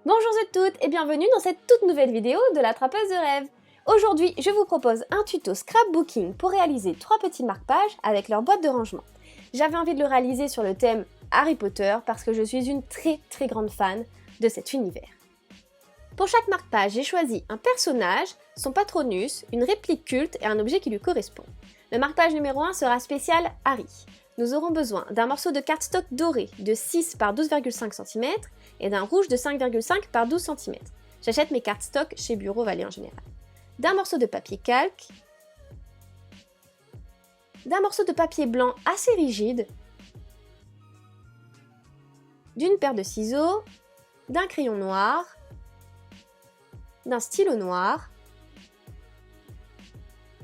Bonjour à toutes et bienvenue dans cette toute nouvelle vidéo de la trappeuse de rêve. Aujourd'hui, je vous propose un tuto scrapbooking pour réaliser 3 petits marque-pages avec leur boîte de rangement. J'avais envie de le réaliser sur le thème Harry Potter parce que je suis une très grande fan de cet univers. Pour chaque marque-page, j'ai choisi un personnage, son patronus, une réplique culte et un objet qui lui correspond. Le marque-page numéro 1 sera spécial Harry. Nous aurons besoin d'un morceau de cardstock doré de 6 par 12,5 cm et d'un rouge de 5,5 par 12 cm. J'achète mes cardstock chez Bureau Vallée en général. D'un morceau de papier calque, d'un morceau de papier blanc assez rigide, d'une paire de ciseaux, d'un crayon noir, d'un stylo noir,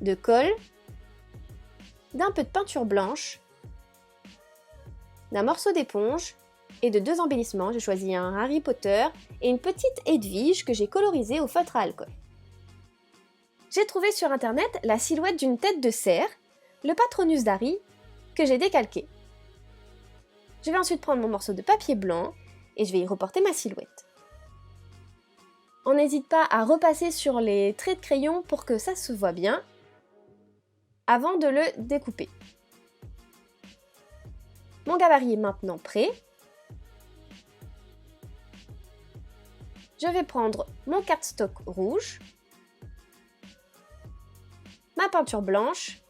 de colle, d'un peu de peinture blanche, d'un morceau d'éponge et de 2 embellissements. J'ai choisi un Harry Potter et une petite Edwige que j'ai colorisée au feutre à alcool. J'ai trouvé sur internet la silhouette d'une tête de cerf, le patronus d'Harry, que j'ai décalqué. Je vais ensuite prendre mon morceau de papier blanc et je vais y reporter ma silhouette. On n'hésite pas à repasser sur les traits de crayon pour que ça se voit bien avant de le découper. Mon gabarit est maintenant prêt. Je vais prendre mon cardstock rouge, ma peinture blanche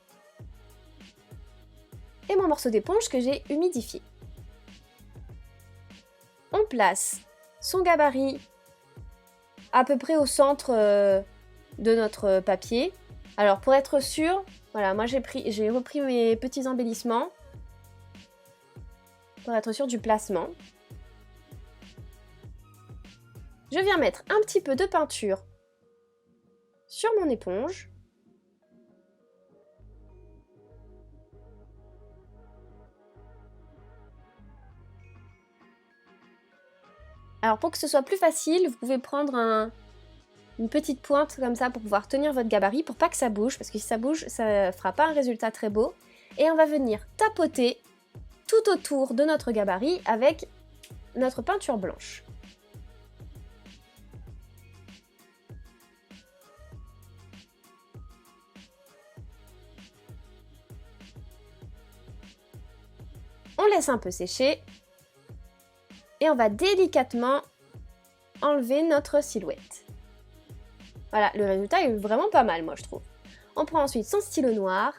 et mon morceau d'éponge que j'ai humidifié. On place son gabarit à peu près au centre de notre papier. Alors pour être sûr, voilà, moi j'ai repris mes petits embellissements pour être sûr du placement. Je viens mettre un petit peu de peinture sur mon éponge. Alors pour que ce soit plus facile, vous pouvez prendre une petite pointe comme ça pour pouvoir tenir votre gabarit pour pas que ça bouge, parce que si ça bouge, ça fera pas un résultat très beau. Et on va venir tapoter tout autour de notre gabarit avec notre peinture blanche. On laisse un peu sécher et on va délicatement enlever notre silhouette. Voilà, le résultat est vraiment pas mal, moi je trouve. On prend ensuite son stylo noir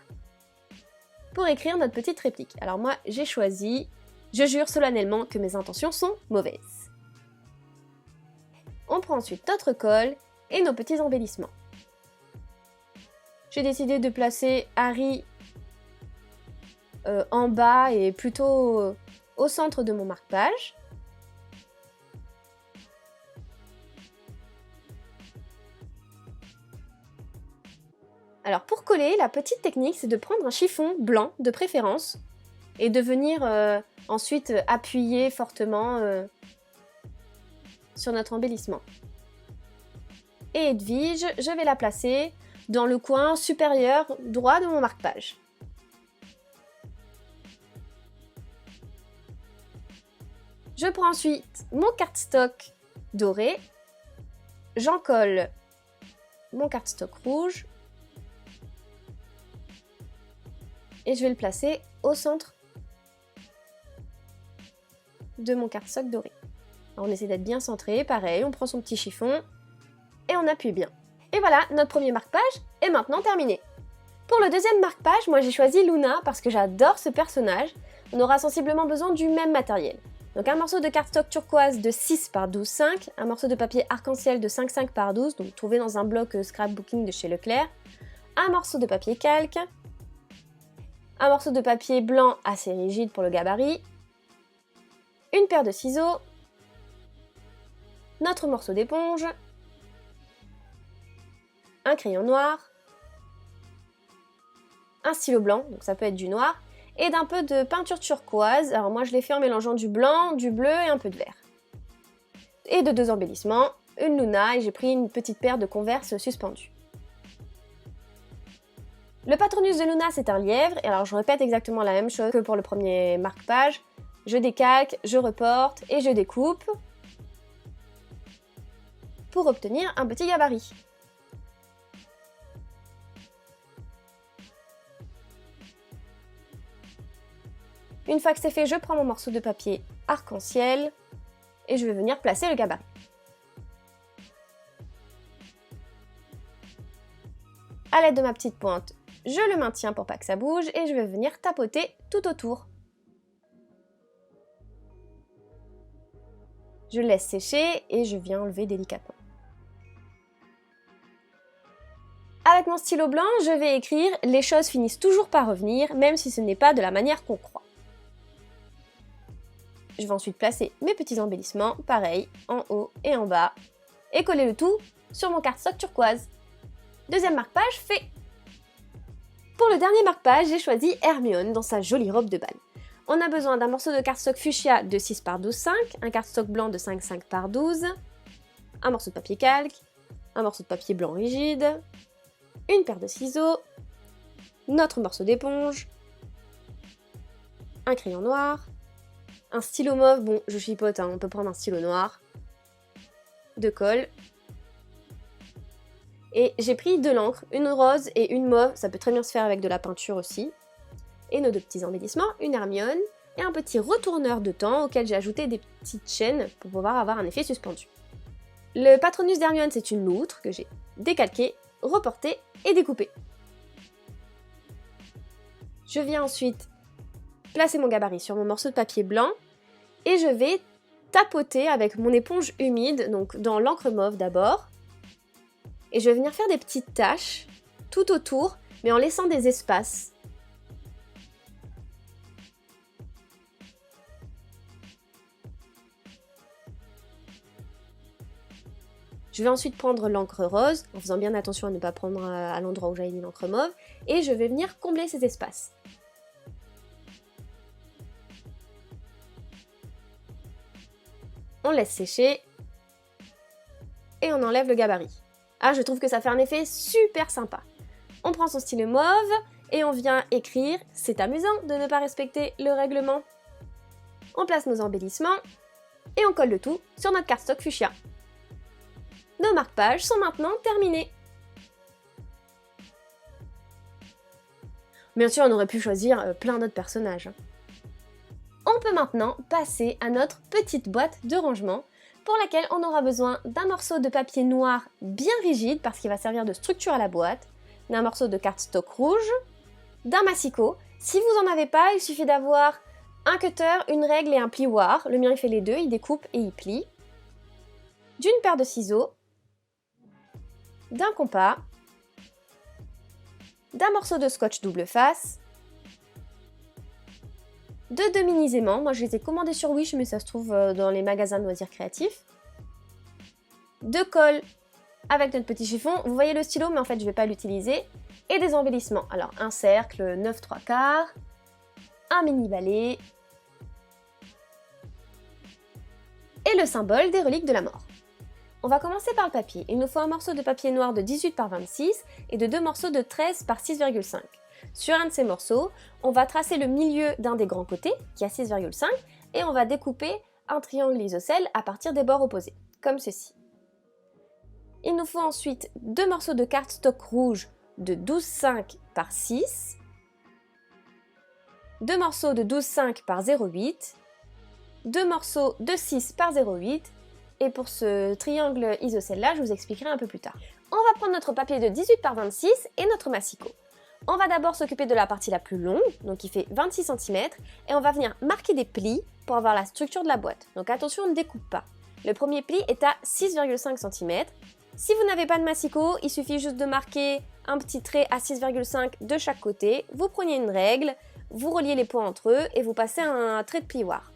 pour écrire notre petite réplique. Alors moi, j'ai choisi, je jure solennellement que mes intentions sont mauvaises. On prend ensuite notre colle et nos petits embellissements. J'ai décidé de placer Harry en bas et plutôt au centre de mon marque-page. Alors pour coller, la petite technique, c'est de prendre un chiffon blanc de préférence et de venir ensuite appuyer fortement sur notre embellissement. Et Edwige, je vais la placer dans le coin supérieur droit de mon marque-page. Je prends ensuite mon cardstock doré, j'en colle mon cardstock rouge et je vais le placer au centre de mon cardstock doré. Alors on essaie d'être bien centré, pareil, on prend son petit chiffon et on appuie bien. Et voilà, notre premier marque-page est maintenant terminé. Pour le deuxième marque-page, moi j'ai choisi Luna parce que j'adore ce personnage. On aura sensiblement besoin du même matériel. Donc un morceau de cardstock turquoise de 6 par 12,5, un morceau de papier arc-en-ciel de 5,5 par 12, donc trouvé dans un bloc scrapbooking de chez Leclerc, un morceau de papier calque, un morceau de papier blanc assez rigide pour le gabarit, une paire de ciseaux, notre morceau d'éponge, un crayon noir, un stylo blanc, donc ça peut être du noir, et d'un peu de peinture turquoise. Alors moi je l'ai fait en mélangeant du blanc, du bleu et un peu de vert. Et de 2 embellissements, une Luna et j'ai pris une petite paire de Converse suspendues. Le patronus de Luna, c'est un lièvre, et alors je répète exactement la même chose que pour le premier marque-page. Je décalque, je reporte et je découpe. pour obtenir un petit gabarit. Une fois que c'est fait, je prends mon morceau de papier arc-en-ciel et je vais venir placer le gabarit. À l'aide de ma petite pointe, je le maintiens pour pas que ça bouge et je vais venir tapoter tout autour. Je laisse sécher et je viens enlever délicatement. Avec mon stylo blanc, je vais écrire « Les choses finissent toujours par revenir, même si ce n'est pas de la manière qu'on croit ». Je vais ensuite placer mes petits embellissements, pareil, en haut et en bas, et coller le tout sur mon cardstock turquoise. Deuxième marque-page fait. Pour le dernier marque-page, j'ai choisi Hermione dans sa jolie robe de bal. On a besoin d'un morceau de cardstock fuchsia de 6 par 12,5, un cardstock blanc de 5,5 par 12, un morceau de papier calque, un morceau de papier blanc rigide, une paire de ciseaux, notre morceau d'éponge, un crayon noir, un stylo mauve, bon je chipote, on peut prendre un stylo noir, de colle, et j'ai pris de l'encre, une rose et une mauve, ça peut très bien se faire avec de la peinture aussi, et nos deux petits embellissements, une Hermione et un petit retourneur de temps auquel j'ai ajouté des petites chaînes pour pouvoir avoir un effet suspendu. Le Patronus d'Hermione, c'est une loutre que j'ai décalquée, reportée et découpée. Je viens ensuite placer mon gabarit sur mon morceau de papier blanc et je vais tapoter avec mon éponge humide, donc dans l'encre mauve d'abord. Et je vais venir faire des petites taches tout autour, mais en laissant des espaces. Je vais ensuite prendre l'encre rose, en faisant bien attention à ne pas prendre à l'endroit où j'avais mis l'encre mauve, et je vais venir combler ces espaces. On laisse sécher, et on enlève le gabarit. Ah, je trouve que ça fait un effet super sympa. On prend son stylo mauve, et on vient écrire « C'est amusant de ne pas respecter le règlement ». On place nos embellissements, et on colle le tout sur notre cardstock fuchsia. Nos marque-pages sont maintenant terminés. Bien sûr, on aurait pu choisir plein d'autres personnages. On peut maintenant passer à notre petite boîte de rangement pour laquelle on aura besoin d'un morceau de papier noir bien rigide parce qu'il va servir de structure à la boîte, d'un morceau de cardstock rouge, d'un massicot. Si vous n'en avez pas, il suffit d'avoir un cutter, une règle et un plioir. Le mien il fait les deux, il découpe et il plie. D'une paire de ciseaux, d'un compas, d'un morceau de scotch double face, de 2 mini-aimants, moi je les ai commandés sur Wish mais ça se trouve dans les magasins de loisirs créatifs, de colle avec notre petit chiffon, vous voyez le stylo mais en fait je ne vais pas l'utiliser, et des embellissements, alors un cercle 9 3/4, un mini balai, et le symbole des reliques de la mort. On va commencer par le papier, il nous faut un morceau de papier noir de 18 par 26 et de 2 morceaux de 13 par 6,5. Sur un de ces morceaux, on va tracer le milieu d'un des grands côtés, qui a 6,5, et on va découper un triangle isocèle à partir des bords opposés, comme ceci. Il nous faut ensuite 2 morceaux de cardstock rouge de 12,5 par 6, 2 morceaux de 12,5 par 0,8, 2 morceaux de 6 par 0,8, et pour ce triangle isocèle là, je vous expliquerai un peu plus tard. On va prendre notre papier de 18 par 26 et notre massicot. On va d'abord s'occuper de la partie la plus longue, donc qui fait 26 cm, et on va venir marquer des plis pour avoir la structure de la boîte. Donc attention, on ne découpe pas. Le premier pli est à 6,5 cm. Si vous n'avez pas de massicot, il suffit juste de marquer un petit trait à 6,5 de chaque côté. Vous prenez une règle, vous reliez les points entre eux et vous passez un trait de plioir.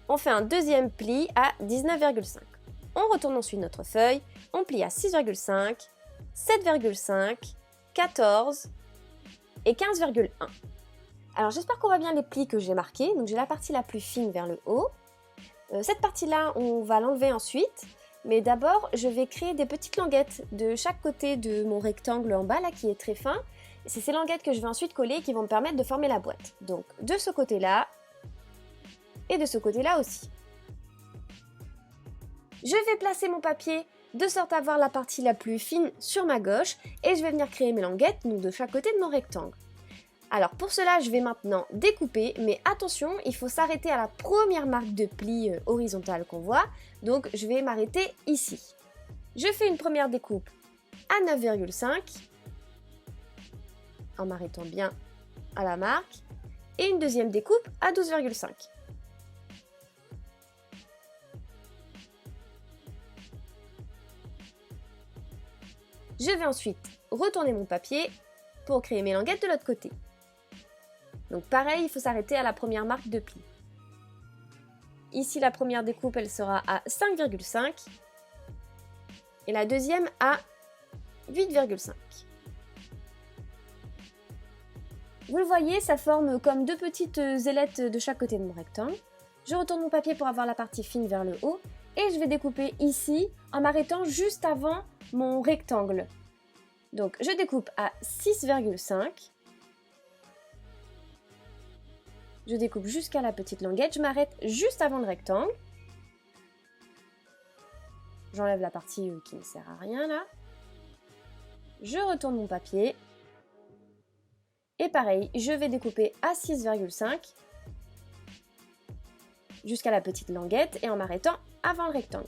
On fait un deuxième pli à 19,5. On retourne ensuite notre feuille, on plie à 6,5, 7,5, 14 et 15,1. Alors j'espère qu'on voit bien les plis que j'ai marqués. Donc j'ai la partie la plus fine vers le haut. Cette partie-là, on va l'enlever ensuite. Mais d'abord, je vais créer des petites languettes de chaque côté de mon rectangle en bas, là, qui est très fin. C'est ces languettes que je vais ensuite coller et qui vont me permettre de former la boîte. Donc de ce côté-là et de ce côté-là aussi. Je vais placer mon papier de sorte à avoir la partie la plus fine sur ma gauche, et je vais venir créer mes languettes donc de chaque côté de mon rectangle. Alors pour cela, je vais maintenant découper, mais attention, il faut s'arrêter à la première marque de pli horizontale qu'on voit, donc je vais m'arrêter ici. Je fais une première découpe à 9,5, en m'arrêtant bien à la marque, et une deuxième découpe à 12,5. Je vais ensuite retourner mon papier pour créer mes languettes de l'autre côté. Donc pareil, il faut s'arrêter à la première marque de pli. Ici, la première découpe, elle sera à 5,5 et la deuxième à 8,5. Vous le voyez, ça forme comme deux petites ailettes de chaque côté de mon rectangle. Je retourne mon papier pour avoir la partie fine vers le haut et je vais découper ici en m'arrêtant juste avant mon rectangle. Donc je découpe à 6,5. Je découpe jusqu'à la petite languette, je m'arrête juste avant le rectangle. J'enlève la partie qui ne sert à rien là. Je retourne mon papier. Et pareil, je vais découper à 6,5 jusqu'à la petite languette et en m'arrêtant avant le rectangle.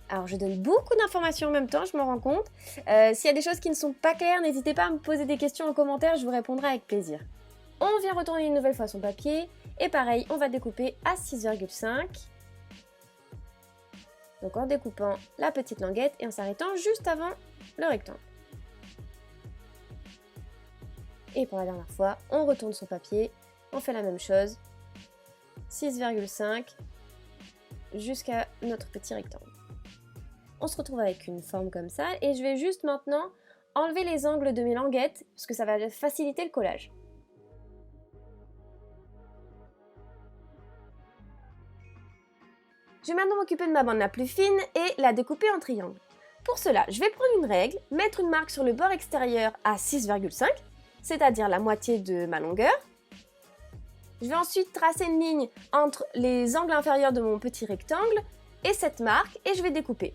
Alors je donne beaucoup d'informations en même temps, je me rends compte. S'il y a des choses qui ne sont pas claires, n'hésitez pas à me poser des questions en commentaire, je vous répondrai avec plaisir. On vient retourner une nouvelle fois son papier et pareil, on va découper à 6,5. Donc en découpant la petite languette et en s'arrêtant juste avant le rectangle. Et pour la dernière fois, on retourne son papier, on fait la même chose, 6,5 jusqu'à notre petit rectangle. On se retrouve avec une forme comme ça et je vais juste maintenant enlever les angles de mes languettes parce que ça va faciliter le collage. Je vais maintenant m'occuper de ma bande la plus fine et la découper en triangle. Pour cela, je vais prendre une règle, mettre une marque sur le bord extérieur à 6,5, c'est-à-dire la moitié de ma longueur. Je vais ensuite tracer une ligne entre les angles inférieurs de mon petit rectangle et cette marque et je vais découper.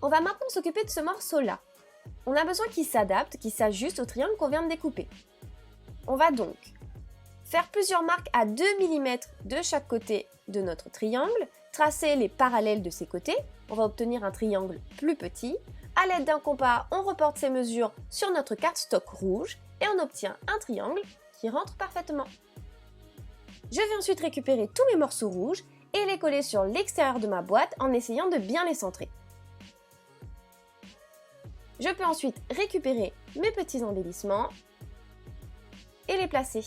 On va maintenant s'occuper de ce morceau-là. On a besoin qu'il s'adapte, qu'il s'ajuste au triangle qu'on vient de découper. On va donc faire plusieurs marques à 2 mm de chaque côté de notre triangle, tracer les parallèles de ses côtés. On va obtenir un triangle plus petit. À l'aide d'un compas, on reporte ces mesures sur notre cardstock rouge et on obtient un triangle qui rentre parfaitement. Je vais ensuite récupérer tous mes morceaux rouges et les coller sur l'extérieur de ma boîte en essayant de bien les centrer. Je peux ensuite récupérer mes petits embellissements et les placer.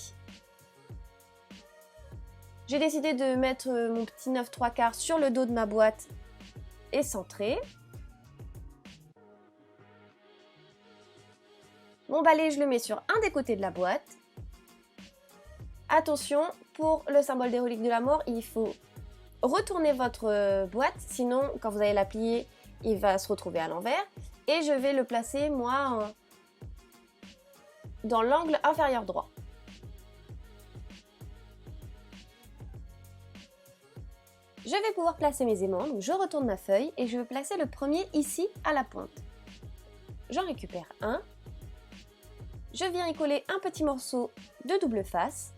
J'ai décidé de mettre mon petit 9/3 sur le dos de ma boîte et centrer. Mon balai, je le mets sur un des côtés de la boîte. Attention, pour le symbole des reliques de la mort, il faut retourner votre boîte, sinon quand vous allez la plier, il va se retrouver à l'envers. Et je vais le placer, moi, dans l'angle inférieur droit. Je vais pouvoir placer mes aimants, donc je retourne ma feuille et je vais placer le premier ici à la pointe. J'en récupère un. Je viens y coller un petit morceau de double face.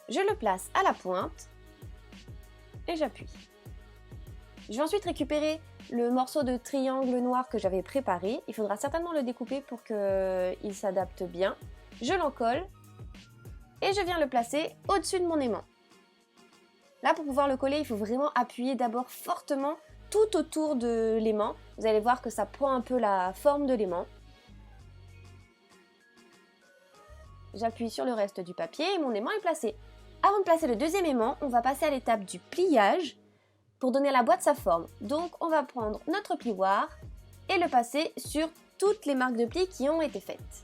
Je le place à la pointe et j'appuie. Je vais ensuite récupérer le morceau de triangle noir que j'avais préparé. Il faudra certainement le découper pour qu'il s'adapte bien. Je l'encolle et je viens le placer au-dessus de mon aimant. Là, pour pouvoir le coller, il faut vraiment appuyer d'abord fortement tout autour de l'aimant. Vous allez voir que ça prend un peu la forme de l'aimant. J'appuie sur le reste du papier et mon aimant est placé. Avant de placer le deuxième aimant, on va passer à l'étape du pliage pour donner à la boîte sa forme. Donc, on va prendre notre plioir et le passer sur toutes les marques de plis qui ont été faites.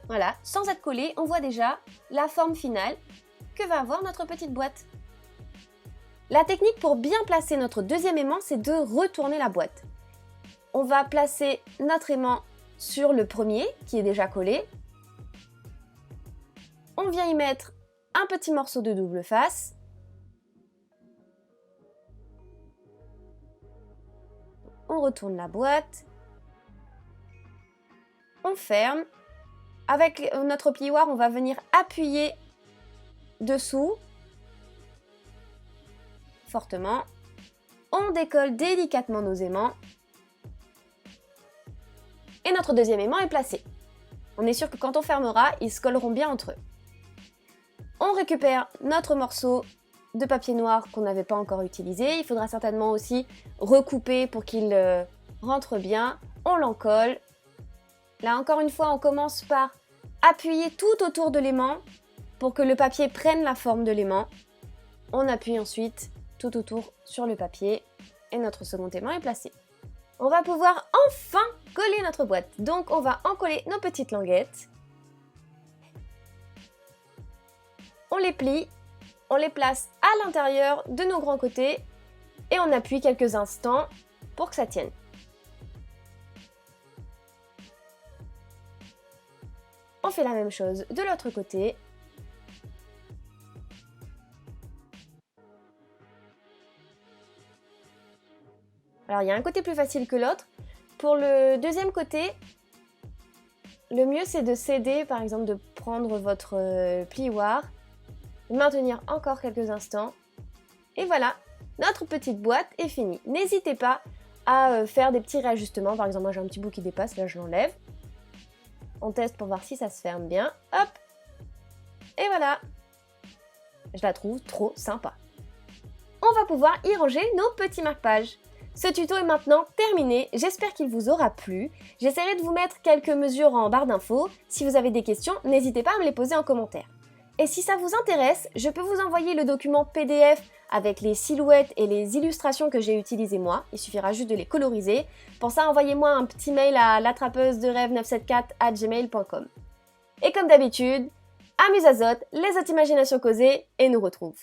Voilà, sans être collé, on voit déjà la forme finale que va avoir notre petite boîte. La technique pour bien placer notre deuxième aimant, c'est de retourner la boîte. On va placer notre aimant sur le premier qui est déjà collé. On vient y mettre un petit morceau de double face. On retourne la boîte. On ferme. Avec notre plioir, on va venir appuyer dessous fortement. On décolle délicatement nos aimants. Et notre deuxième aimant est placé. On est sûr que quand on fermera, ils se colleront bien entre eux. On récupère notre morceau de papier noir qu'on n'avait pas encore utilisé. Il faudra certainement aussi recouper pour qu'il rentre bien. On l'encolle. Là, encore une fois, on commence par appuyer tout autour de l'aimant pour que le papier prenne la forme de l'aimant. On appuie ensuite tout autour sur le papier et notre second aimant est placé. On va pouvoir enfin coller notre boîte. Donc, on va encoller nos petites languettes. On les plie, on les place à l'intérieur de nos grands côtés et on appuie quelques instants pour que ça tienne. On fait la même chose de l'autre côté. Alors, il y a un côté plus facile que l'autre. Pour le deuxième côté, le mieux c'est de céder, par exemple de prendre votre plioir, de maintenir encore quelques instants. Et voilà, notre petite boîte est finie. N'hésitez pas à faire des petits réajustements. Par exemple, moi j'ai un petit bout qui dépasse, là je l'enlève. On teste pour voir si ça se ferme bien. Hop! Et voilà! Je la trouve trop sympa. On va pouvoir y ranger nos petits marque-pages. Ce tuto est maintenant terminé, j'espère qu'il vous aura plu. J'essaierai de vous mettre quelques mesures en barre d'infos. Si vous avez des questions, n'hésitez pas à me les poser en commentaire. Et si ça vous intéresse, je peux vous envoyer le document PDF avec les silhouettes et les illustrations que j'ai utilisées moi. Il suffira juste de les coloriser. Pour ça, envoyez-moi un petit mail à latrapeusederev974@gmail.com. Et comme d'habitude, amuse azote, les autres imaginations causées et nous retrouve.